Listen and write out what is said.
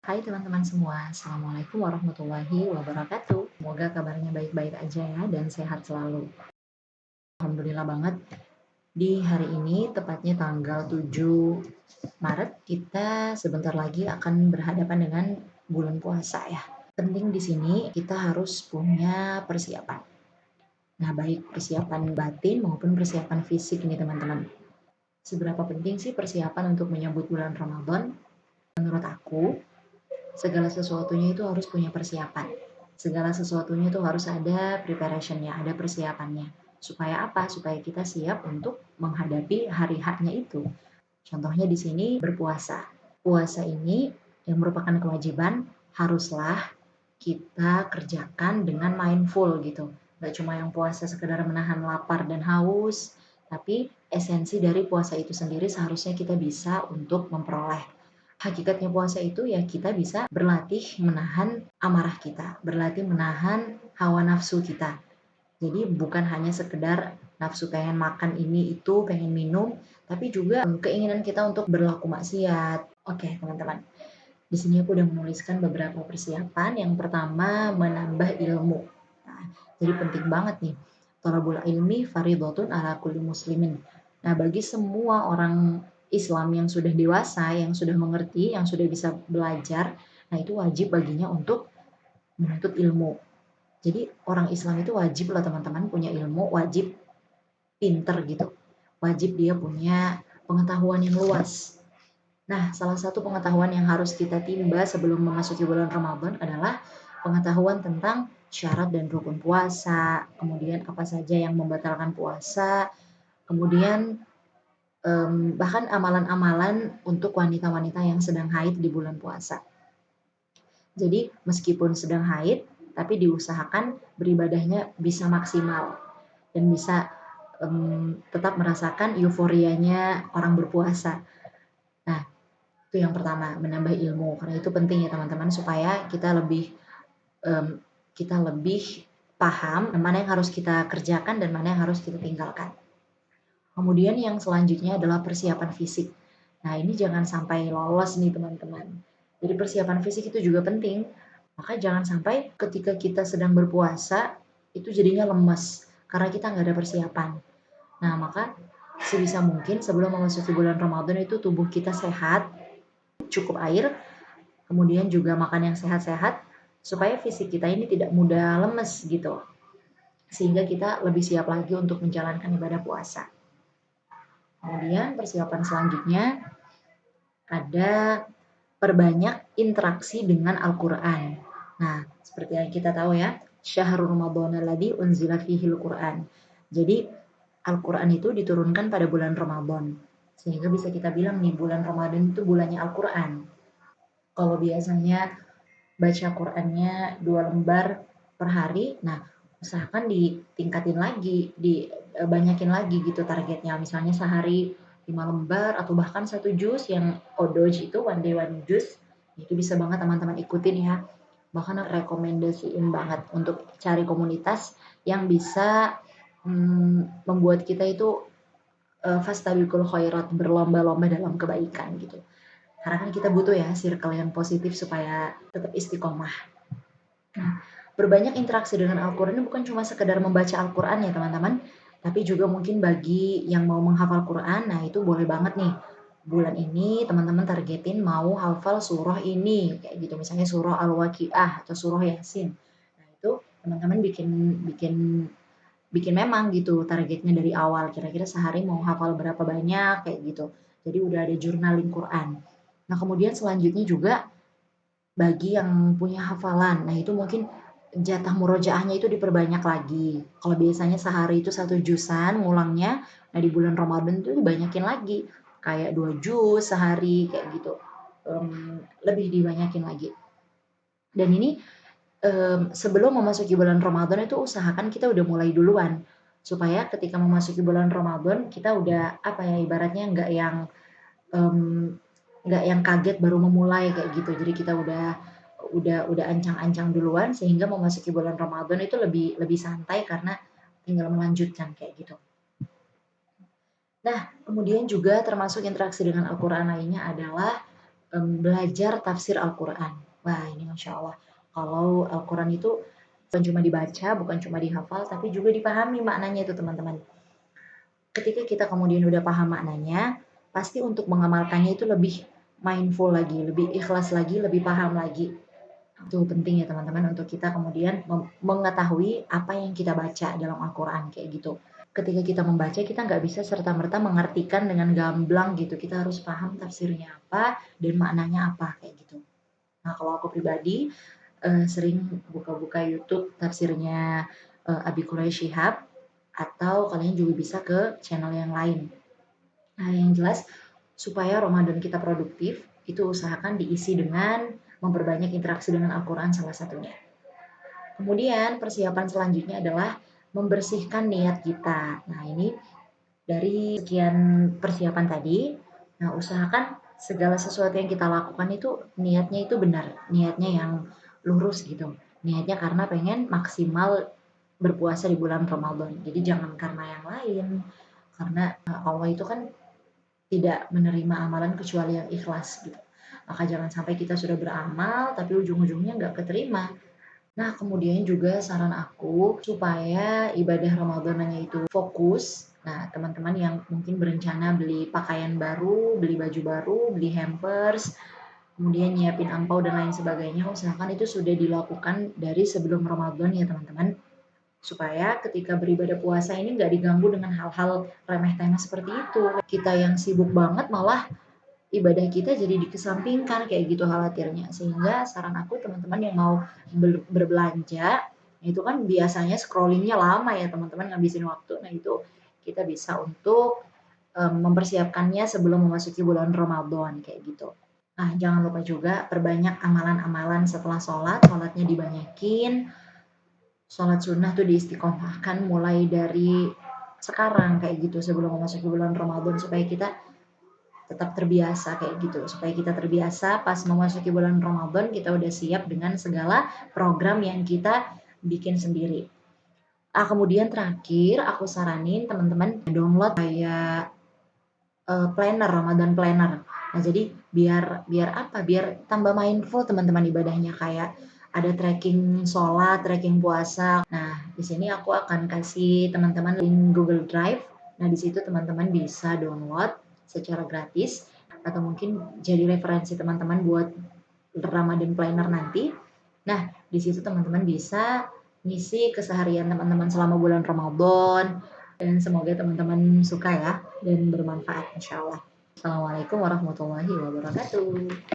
Hai teman-teman semua, Assalamualaikum warahmatullahi wabarakatuh. Semoga kabarnya baik-baik aja ya dan sehat selalu. Alhamdulillah banget, di hari ini tepatnya tanggal 7 Maret kita sebentar lagi akan berhadapan dengan bulan puasa ya. Penting di sini kita harus punya persiapan. Nah, baik persiapan batin maupun persiapan fisik nih teman-teman. Seberapa penting sih persiapan untuk menyambut bulan Ramadan? Menurut aku, segala sesuatunya itu harus punya persiapan. Segala sesuatunya itu harus ada preparation-nya, ada persiapannya. Supaya apa? Supaya kita siap untuk menghadapi hari haknya itu. Contohnya di sini berpuasa. Puasa ini yang merupakan kewajiban haruslah kita kerjakan dengan mindful gitu. Gak cuma yang puasa sekedar menahan lapar dan haus, tapi esensi dari puasa itu sendiri seharusnya kita bisa untuk memperoleh. Hakikatnya puasa itu ya kita bisa berlatih menahan amarah kita, berlatih menahan hawa nafsu kita. Jadi bukan hanya sekedar nafsu pengen makan ini itu, pengen minum, tapi juga keinginan kita untuk berlaku maksiat. Oke, teman-teman. Di sini aku udah menuliskan beberapa persiapan. Yang pertama, menambah ilmu. Nah, jadi penting banget nih. Thalabul ilmi faridhatun ala kulli muslimin. Nah, bagi semua orang Islam yang sudah dewasa, yang sudah mengerti, yang sudah bisa belajar, nah itu wajib baginya untuk menuntut ilmu. Jadi orang Islam itu wajib lah teman-teman punya ilmu, wajib pinter gitu. Wajib dia punya pengetahuan yang luas. Nah, salah satu pengetahuan yang harus kita timba sebelum memasuki bulan Ramadan adalah pengetahuan tentang syarat dan rukun puasa, kemudian apa saja yang membatalkan puasa, kemudian bahkan amalan-amalan untuk wanita-wanita yang sedang haid di bulan puasa. Jadi, meskipun sedang haid, tapi diusahakan beribadahnya bisa maksimal dan bisa tetap merasakan euforianya orang berpuasa. Nah, itu yang pertama, menambah ilmu. Karena itu penting ya teman-teman supaya kita lebih paham mana yang harus kita kerjakan dan mana yang harus kita tinggalkan. Kemudian yang selanjutnya adalah persiapan fisik. Nah, ini jangan sampai lolos nih teman-teman. Jadi persiapan fisik itu juga penting. Maka jangan sampai ketika kita sedang berpuasa itu jadinya lemes karena kita nggak ada persiapan. Nah, maka sebisa mungkin sebelum memasuki bulan Ramadan itu tubuh kita sehat, cukup air, kemudian juga makan yang sehat-sehat, supaya fisik kita ini tidak mudah lemes gitu. Sehingga kita lebih siap lagi untuk menjalankan ibadah puasa. Kemudian persiapan selanjutnya ada perbanyak interaksi dengan Al-Quran. Nah, seperti yang kita tahu ya, Syahrul Ramadan alladzi unzila fihil Quran. Jadi Al-Quran itu diturunkan pada bulan Ramadan. Sehingga bisa kita bilang nih, bulan Ramadan itu bulannya Al-Quran. Kalau biasanya baca Qurannya 2 lembar per hari, nah usahakan ditingkatin lagi, dibanyakin lagi gitu targetnya. Misalnya sehari 5 lembar atau bahkan 1 juz yang Odoj itu one day one juz, itu bisa banget teman-teman ikutin ya. Bahkan rekomendasiin banget untuk cari komunitas yang bisa membuat kita itu fastabiqul khairat, berlomba-lomba dalam kebaikan gitu. Karena kan kita butuh ya circle yang positif supaya tetap istiqomah. Nah, berbanyak interaksi dengan Al-Quran ini bukan cuma sekedar membaca Al-Quran ya teman-teman, tapi juga mungkin bagi yang mau menghafal Quran, nah itu boleh banget nih. Bulan ini teman-teman targetin mau hafal surah ini, kayak gitu misalnya surah Al-Waqiah atau surah Yasin. Nah, itu teman-teman bikin bikin bikin memang gitu targetnya dari awal, kira-kira sehari mau hafal berapa banyak kayak gitu. Jadi udah ada journaling Quran. Nah, kemudian selanjutnya juga bagi yang punya hafalan, nah itu mungkin jatah murojaahnya itu diperbanyak lagi. Kalau biasanya sehari itu 1 juzan ngulangnya, nah di bulan Ramadan itu dibanyakin lagi, kayak 2 juz sehari kayak gitu. Lebih dibanyakin lagi. Dan ini sebelum memasuki bulan Ramadan itu usahakan kita udah mulai duluan, supaya ketika memasuki bulan Ramadan kita udah apa ya ibaratnya nggak yang kaget baru memulai kayak gitu. Jadi kita udah ancang-ancang duluan sehingga memasuki bulan Ramadan itu lebih lebih santai karena tinggal melanjutkan kayak gitu. Nah, kemudian juga termasuk interaksi dengan Al-Quran lainnya adalah belajar tafsir Al-Quran. Wah, ini Masya Allah, kalau Al-Quran itu bukan cuma dibaca, bukan cuma dihafal, tapi juga dipahami maknanya itu teman-teman. Ketika kita kemudian udah paham maknanya, pasti untuk mengamalkannya itu lebih mindful lagi, lebih ikhlas lagi, lebih paham lagi. Itu penting ya teman-teman untuk kita kemudian mengetahui apa yang kita baca dalam Al-Quran kayak gitu. Ketika kita membaca, kita nggak bisa serta-merta mengartikan dengan gamblang gitu. Kita harus paham tafsirnya apa dan maknanya apa kayak gitu. Nah, kalau aku pribadi sering buka-buka YouTube tafsirnya Abi Quraish Shihab, atau kalian juga bisa ke channel yang lain. Nah, yang jelas supaya Ramadan kita produktif, itu usahakan diisi dengan memperbanyak interaksi dengan Al-Quran salah satunya. Kemudian persiapan selanjutnya adalah membersihkan niat kita. Nah, ini dari sekian persiapan tadi, nah usahakan segala sesuatu yang kita lakukan itu niatnya itu benar, niatnya yang lurus gitu. Niatnya karena pengen maksimal berpuasa di bulan Ramadan. Jadi jangan karena yang lain. Karena Allah itu kan tidak menerima amalan kecuali yang ikhlas gitu. Maka jangan sampai kita sudah beramal tapi ujung-ujungnya nggak keterima. Nah, kemudian juga saran aku supaya ibadah Ramadananya itu fokus. Nah, teman-teman yang mungkin berencana beli pakaian baru, beli baju baru, beli hampers, kemudian nyiapin angpau dan lain sebagainya, usahakan itu sudah dilakukan dari sebelum Ramadan ya teman-teman. Supaya ketika beribadah puasa ini nggak diganggu dengan hal-hal remeh-temeh seperti itu. Kita yang sibuk banget malah ibadah kita jadi dikesampingkan kayak gitu khawatirnya. Sehingga saran aku teman-teman yang mau berbelanja, itu kan biasanya scrollingnya lama ya teman-teman ngabisin waktu. Nah itu kita bisa untuk mempersiapkannya sebelum memasuki bulan Ramadan kayak gitu. Nah jangan lupa juga perbanyak amalan-amalan setelah sholat, sholatnya dibanyakin, sholat sunnah tuh diistiqomahkan mulai dari sekarang kayak gitu sebelum memasuki bulan Ramadan supaya kita tetap terbiasa kayak gitu. Supaya kita terbiasa pas memasuki bulan Ramadan kita udah siap dengan segala program yang kita bikin sendiri. Kemudian terakhir aku saranin teman-teman download kayak planner, Ramadan planner. Nah, jadi biar biar apa? Biar tambah mindful teman-teman ibadahnya kayak ada tracking sholat, tracking puasa. Nah, di sini aku akan kasih teman-teman link Google Drive. Nah, di situ teman-teman bisa download secara gratis atau mungkin jadi referensi teman-teman buat Ramadan planner nanti. Nah, di situ teman-teman bisa ngisi keseharian teman-teman selama bulan Ramadan, dan semoga teman-teman suka ya dan bermanfaat insya Allah. Assalamualaikum warahmatullahi wabarakatuh.